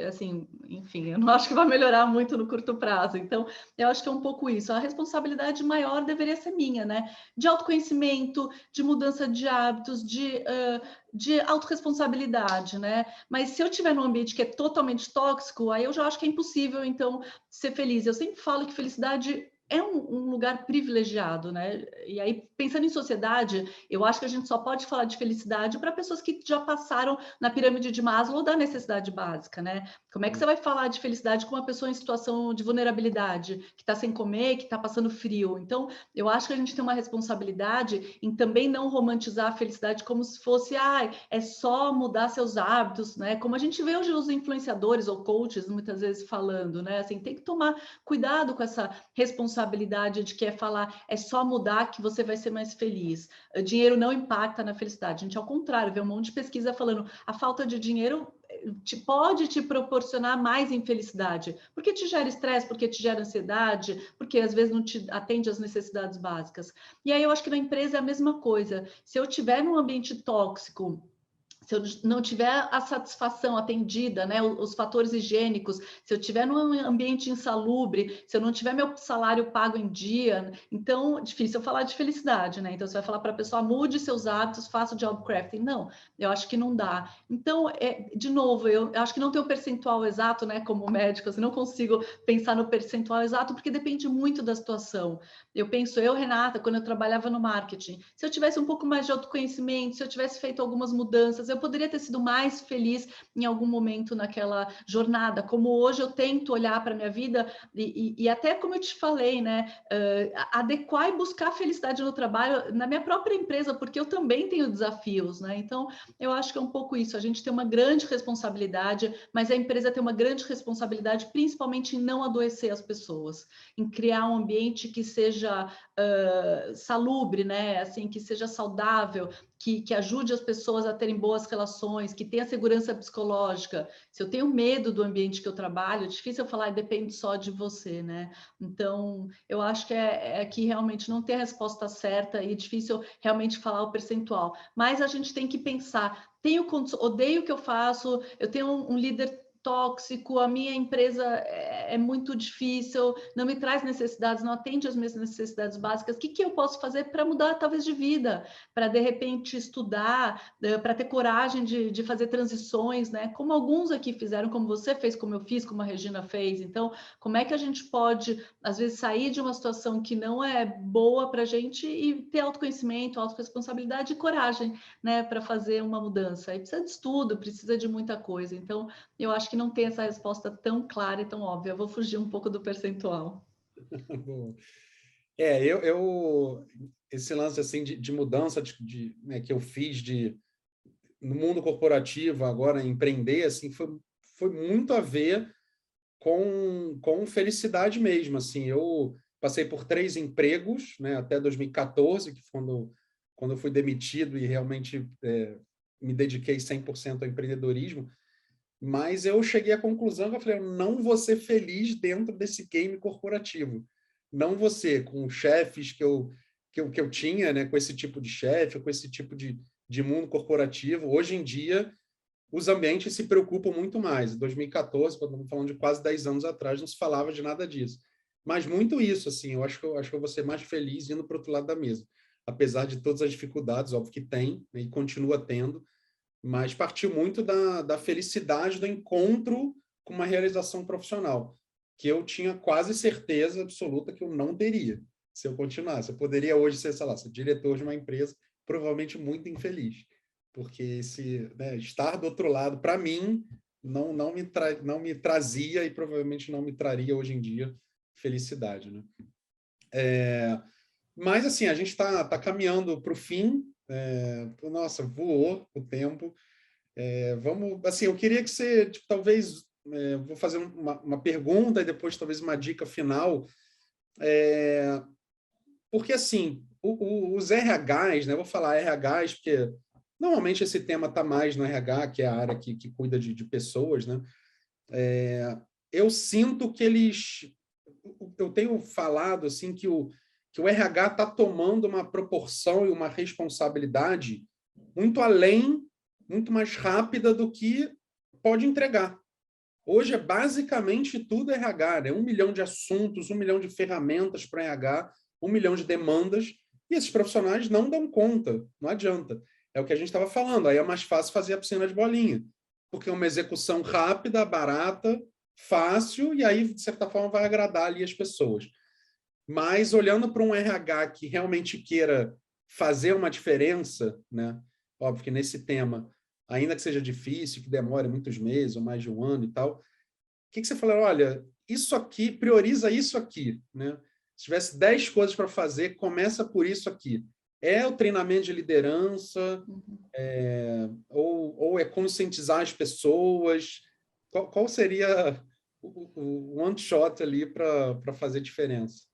assim, enfim, eu não acho que vai melhorar muito no curto prazo. Então, eu acho que é um pouco isso. A responsabilidade maior deveria ser minha, né? De autoconhecimento, de mudança de hábitos, de autorresponsabilidade, né? Mas se eu estiver num ambiente que é totalmente tóxico, aí eu já acho que é impossível, então, ser feliz. Eu sempre falo que felicidade é um lugar privilegiado, né? E aí, pensando em sociedade, eu acho que a gente só pode falar de felicidade para pessoas que já passaram na pirâmide de Maslow da necessidade básica, né? Como é que você vai falar de felicidade com uma pessoa em situação de vulnerabilidade, que está sem comer, que está passando frio? Então, eu acho que a gente tem uma responsabilidade em também não romantizar a felicidade como se fosse, é só mudar seus hábitos, né? Como a gente vê hoje os influenciadores ou coaches muitas vezes falando, né? Assim, tem que tomar cuidado com essa responsabilidade de que é falar, é só mudar que você vai ser mais feliz. O dinheiro não impacta na felicidade. A gente, ao contrário, vê um monte de pesquisa falando, a falta de dinheiro pode te proporcionar mais infelicidade, porque te gera estresse, porque te gera ansiedade, porque às vezes não te atende às necessidades básicas. E aí eu acho que na empresa é a mesma coisa. Se eu estiver num ambiente tóxico, se eu não tiver a satisfação atendida, né, os fatores higiênicos, se eu tiver num ambiente insalubre, se eu não tiver meu salário pago em dia, então, difícil eu falar de felicidade, né? Então, você vai falar para a pessoa, mude seus hábitos, faça o job crafting. Não, eu acho que não dá. Então, de novo, eu acho que não tem o percentual exato, né, como médico, assim, não consigo pensar no percentual exato, porque depende muito da situação. Eu penso, Renata, quando eu trabalhava no marketing, se eu tivesse um pouco mais de autoconhecimento, se eu tivesse feito algumas mudanças, eu poderia ter sido mais feliz em algum momento naquela jornada, como hoje eu tento olhar para a minha vida e até como eu te falei, né, adequar e buscar felicidade no trabalho, na minha própria empresa, porque eu também tenho desafios, né? Então, eu acho que é um pouco isso, a gente tem uma grande responsabilidade, mas a empresa tem uma grande responsabilidade, principalmente em não adoecer as pessoas, em criar um ambiente que seja salubre, né? Assim, que seja saudável, que ajude as pessoas a terem boas relações, que tenha segurança psicológica. Se eu tenho medo do ambiente que eu trabalho, é difícil eu falar, depende só de você, né? Então, eu acho que é que realmente não tem a resposta certa e é difícil realmente falar o percentual. Mas a gente tem que pensar, odeio o que eu faço, eu tenho um líder tóxico, a minha empresa é muito difícil, não me traz necessidades, não atende às minhas necessidades básicas. O que eu posso fazer para mudar, talvez, de vida? Para, de repente, estudar, para ter coragem de fazer transições, né? Como alguns aqui fizeram, como você fez, como eu fiz, como a Regina fez. Então, como é que a gente pode, às vezes, sair de uma situação que não é boa para a gente e ter autoconhecimento, autorresponsabilidade e coragem, né? Para fazer uma mudança. Aí precisa de estudo, precisa de muita coisa. Então, eu acho que não tem essa resposta tão clara e tão óbvia. Eu vou fugir um pouco do percentual. Bom, esse lance assim de mudança né, que eu fiz no mundo corporativo agora empreender assim foi muito a ver com felicidade mesmo. Assim, eu passei por 3 empregos, né, até 2014, que foi quando eu fui demitido e realmente me dediquei 100% ao empreendedorismo. Mas eu cheguei à conclusão que eu falei, eu não vou ser feliz dentro desse game corporativo. Não vou ser com chefes que eu tinha, né, com esse tipo de chefe, com esse tipo de mundo corporativo. Hoje em dia, os ambientes se preocupam muito mais. Em 2014, quando estamos falando de quase 10 anos atrás, não se falava de nada disso. Mas muito isso, assim, eu acho que eu vou ser mais feliz indo para o outro lado da mesa. Apesar de todas as dificuldades, óbvio que tem, né, e continua tendo, mas partiu muito da felicidade do encontro com uma realização profissional, que eu tinha quase certeza absoluta que eu não teria se eu continuasse. Eu poderia hoje ser, sei lá, ser diretor de uma empresa, provavelmente muito infeliz, porque né, estar do outro lado, para mim, não me trazia e provavelmente não me traria hoje em dia felicidade, né? Mas, assim, a gente está caminhando para o fim. Nossa, voou o tempo. Vamos, assim, eu queria que você, tipo, talvez, vou fazer uma pergunta e depois talvez uma dica final, porque, assim, os RHs, né, vou falar RHs porque Normalmente esse tema está mais no RH, que é a área que cuida de pessoas, né? Eu sinto que eu tenho falado assim que o RH está tomando uma proporção e uma responsabilidade muito além, muito mais rápida do que pode entregar. Hoje é basicamente tudo RH, né? 1 milhão de assuntos, 1 milhão de ferramentas para RH, 1 milhão de demandas, e esses profissionais não dão conta, não adianta. É o que a gente estava falando, aí é mais fácil fazer a piscina de bolinha, porque é uma execução rápida, barata, fácil, e aí, de certa forma, vai agradar ali as pessoas. Mas olhando para um RH que realmente queira fazer uma diferença, né? Óbvio que nesse tema, ainda que seja difícil, que demore muitos meses ou mais de um ano e tal, o que você falou? Olha, isso aqui, prioriza isso aqui, né? Se tivesse 10 coisas para fazer, começa por isso aqui. É o treinamento de liderança, ou é conscientizar as pessoas? Qual seria o one shot ali para fazer diferença?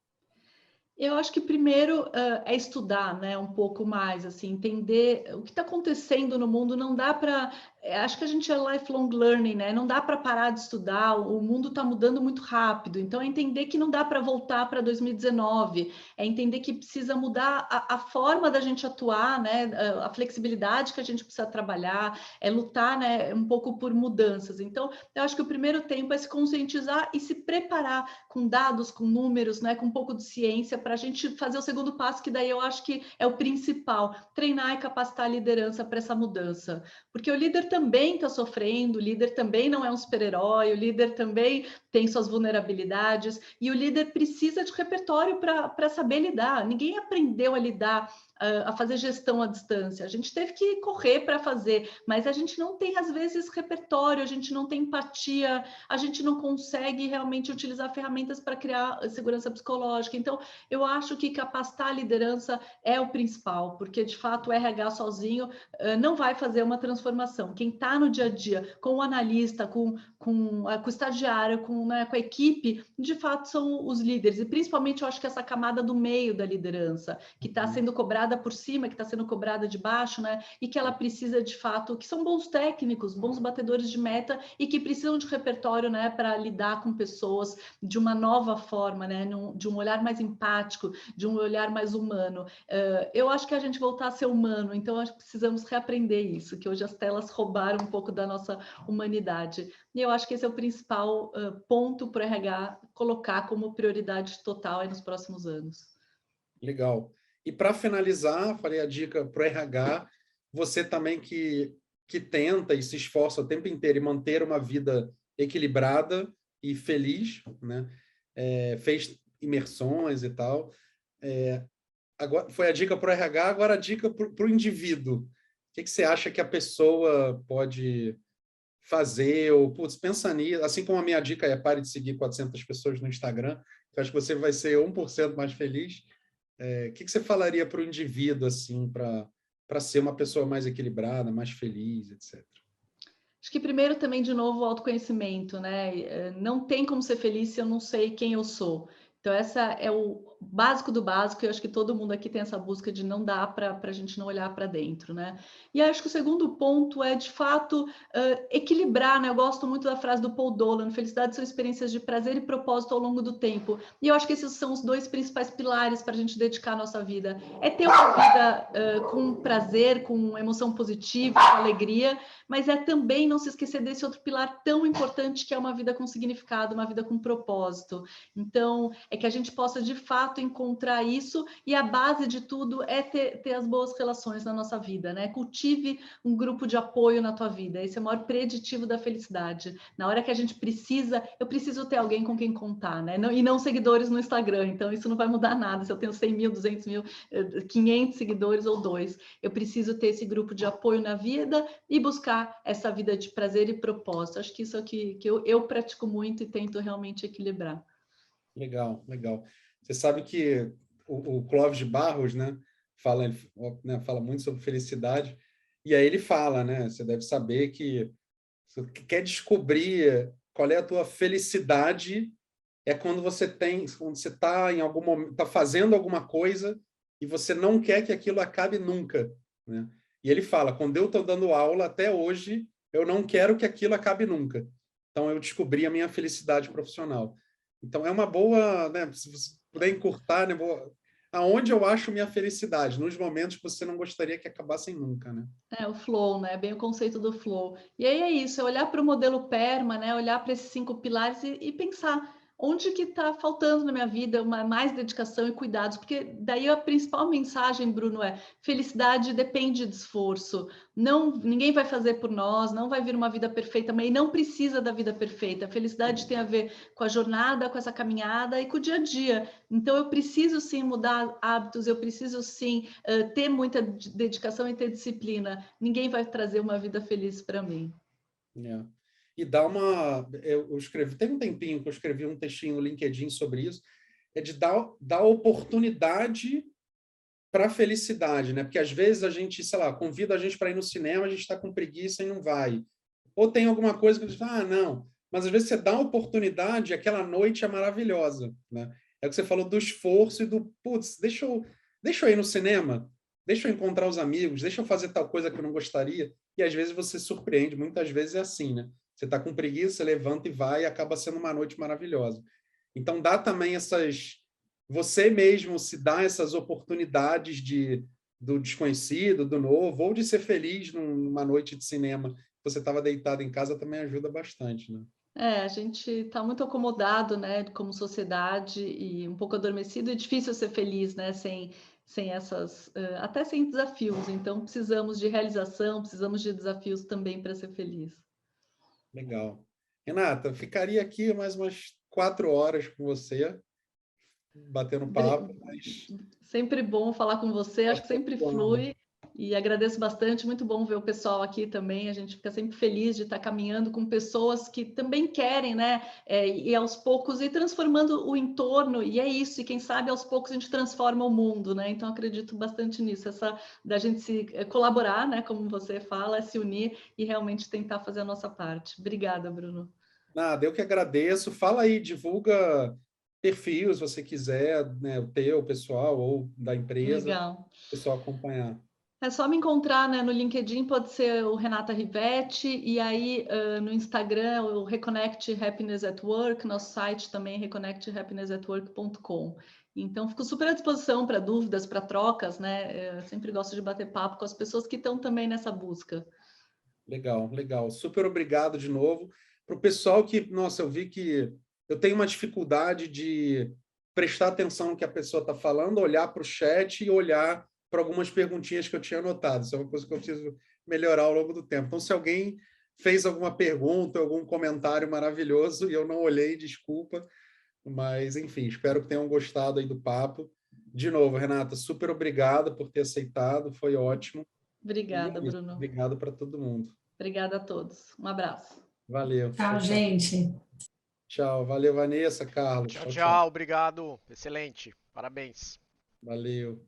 Eu acho que primeiro é estudar, né, um pouco mais, assim, entender o que está acontecendo no mundo. Não dá para, acho que a gente é lifelong learning, né? Não dá para parar de estudar. O mundo está mudando muito rápido. Então é entender que não dá para voltar para 2019. É entender que precisa mudar a forma da gente atuar, né? A flexibilidade que a gente precisa trabalhar, é lutar, né, um pouco por mudanças. Então eu acho que o primeiro tempo é se conscientizar e se preparar com dados, com números, né, com um pouco de ciência, para a gente fazer o segundo passo, que daí eu acho que é o principal, treinar e capacitar a liderança para essa mudança. Porque o líder também está sofrendo, o líder também não é um super-herói, o líder também tem suas vulnerabilidades, e o líder precisa de repertório para saber lidar. Ninguém aprendeu a lidar, a fazer gestão à distância. A gente teve que correr para fazer, mas a gente não tem, às vezes, repertório, a gente não tem empatia, a gente não consegue realmente utilizar ferramentas para criar segurança psicológica. Então, eu acho que capacitar a liderança é o principal, porque, de fato, o RH sozinho não vai fazer uma transformação. Quem está no dia a dia, com o analista, com o estagiário, né, com a equipe, de fato, são os líderes. E, principalmente, eu acho que essa camada do meio da liderança, que está sendo cobrada por cima, que está sendo cobrada de baixo, né? E que ela precisa, de fato, que são bons técnicos, bons batedores de meta e que precisam de repertório, né, para lidar com pessoas de uma nova forma, né? De um olhar mais empático, de um olhar mais humano. Eu acho que a gente voltar a ser humano, então acho que precisamos reaprender isso, que hoje as telas roubaram um pouco da nossa humanidade. E eu acho que esse é o principal ponto para o RH colocar como prioridade total aí nos próximos anos. Legal. E para finalizar, falei a dica para o RH, você também que tenta e se esforça o tempo inteiro em manter uma vida equilibrada e feliz, né? Fez imersões e tal. Agora, foi a dica para o RH, agora a dica para o indivíduo. O que você acha que a pessoa pode fazer? Ou, putz, pensa nisso. Assim como a minha dica é pare de seguir 400 pessoas no Instagram, eu acho que você vai ser 1% mais feliz. O que você falaria para o indivíduo, assim, para ser uma pessoa mais equilibrada, mais feliz, etc? Acho que primeiro também, de novo, o autoconhecimento, né? Não tem como ser feliz se eu não sei quem eu sou. Então, essa é o básico do básico, e eu acho que todo mundo aqui tem essa busca de não dar para a gente não olhar para dentro, né? E acho que o segundo ponto é, de fato, equilibrar, né? Eu gosto muito da frase do Paul Dolan: felicidade são experiências de prazer e propósito ao longo do tempo. E eu acho que esses são os dois principais pilares para a gente dedicar a nossa vida. É ter uma vida com prazer, com emoção positiva, com alegria, mas é também não se esquecer desse outro pilar tão importante, que é uma vida com significado, uma vida com propósito. Então, é que a gente possa, de fato, encontrar isso, e a base de tudo é ter as boas relações na nossa vida, né? Cultive um grupo de apoio na tua vida, esse é o maior preditivo da felicidade. Na hora que a gente precisa, eu preciso ter alguém com quem contar, né? E não seguidores no Instagram, então isso não vai mudar nada, se eu tenho 100 mil, 200 mil, 500 seguidores ou 2. Eu preciso ter esse grupo de apoio na vida e buscar essa vida de prazer e propósito. Acho que isso é o que eu pratico muito e tento realmente equilibrar. Legal, legal. Você sabe que o Clóvis de Barros, né, fala muito sobre felicidade, e aí ele fala, né, você deve saber que você quer descobrir qual é a tua felicidade, é quando quando você está em algum momento, está fazendo alguma coisa e você não quer que aquilo acabe nunca, né? E ele fala, quando eu estou dando aula, até hoje, eu não quero que aquilo acabe nunca. Então, eu descobri a minha felicidade profissional. Então, é uma boa, né, se você puder encurtar, né, aonde eu acho minha felicidade, nos momentos que você não gostaria que acabassem nunca, né? É, o flow, né? Bem o conceito do flow. E aí é isso, é olhar para o modelo PERMA, né? Olhar para esses 5 pilares e pensar onde que está faltando na minha vida mais dedicação e cuidados, porque daí a principal mensagem, Bruno, é felicidade depende de esforço. Não, ninguém vai fazer por nós, não vai vir uma vida perfeita, mas não precisa da vida perfeita. A felicidade tem a ver com a jornada, com essa caminhada e com o dia a dia. Então eu preciso sim mudar hábitos, eu preciso sim ter muita dedicação e ter disciplina. Ninguém vai trazer uma vida feliz para mim. É. E dá uma. Eu escrevi, tem um tempinho que eu escrevi um textinho no LinkedIn sobre isso, é de dar oportunidade para a felicidade, né? Porque às vezes a gente, sei lá, convida a gente para ir no cinema, a gente está com preguiça e não vai. Ou tem alguma coisa que a gente fala, ah, não. Mas às vezes você dá oportunidade, aquela noite é maravilhosa, né? É o que você falou do esforço e do, putz, deixa eu ir no cinema, deixa eu encontrar os amigos, deixa eu fazer tal coisa que eu não gostaria. E às vezes você surpreende, muitas vezes é assim, né? Você está com preguiça, você levanta e vai e acaba sendo uma noite maravilhosa. Então dá também você mesmo se dá essas oportunidades do desconhecido, do novo, ou de ser feliz numa noite de cinema. Você estava deitado em casa também ajuda bastante, né? A gente está muito acomodado, né, como sociedade e um pouco adormecido. É difícil ser feliz, né, sem essas, até sem desafios. Então, precisamos de realização, precisamos de desafios também para ser feliz. Legal. Renata, ficaria aqui mais umas 4 horas com você, batendo papo, mas Sempre bom falar com você, acho que sempre flui. E agradeço bastante, muito bom ver o pessoal aqui também. A gente fica sempre feliz de estar caminhando com pessoas que também querem, né? E aos poucos ir transformando o entorno, e é isso. E quem sabe aos poucos a gente transforma o mundo, né? Então acredito bastante nisso, essa da gente se colaborar, né? Como você fala, se unir e realmente tentar fazer a nossa parte. Obrigada, Bruno. nada, eu que agradeço. Fala aí, divulga perfil, se você quiser, né, o teu, o pessoal, ou da empresa, Legal. o pessoal acompanhar. É só me encontrar, né, no LinkedIn, pode ser o Renata Rivetti, e aí no Instagram, o Reconnect Happiness at Work, nosso site também, reconnecthappinessatwork.com. Então, fico super à disposição para dúvidas, para trocas, né? Eu sempre gosto de bater papo com as pessoas que estão também nessa busca. Legal, legal. Super obrigado de novo. Para o pessoal que, nossa, eu vi que eu tenho uma dificuldade de prestar atenção no que a pessoa está falando, olhar para o chat e olhar para algumas perguntinhas que eu tinha anotado. Isso é uma coisa que eu preciso melhorar ao longo do tempo. Então, se alguém fez alguma pergunta, algum comentário maravilhoso e eu não olhei, desculpa. Mas, enfim, espero que tenham gostado aí do papo. De novo, Renata, super obrigado por ter aceitado, foi ótimo. E Obrigada, é isso. Bruno. Obrigado para todo mundo. Obrigada a todos. Um abraço. Valeu. Tchau, Tchau, tchau. gente. Tchau. Valeu, Vanessa, Carlos. Tchau, Tchau, tchau. tchau. Obrigado. Excelente. Parabéns. Valeu.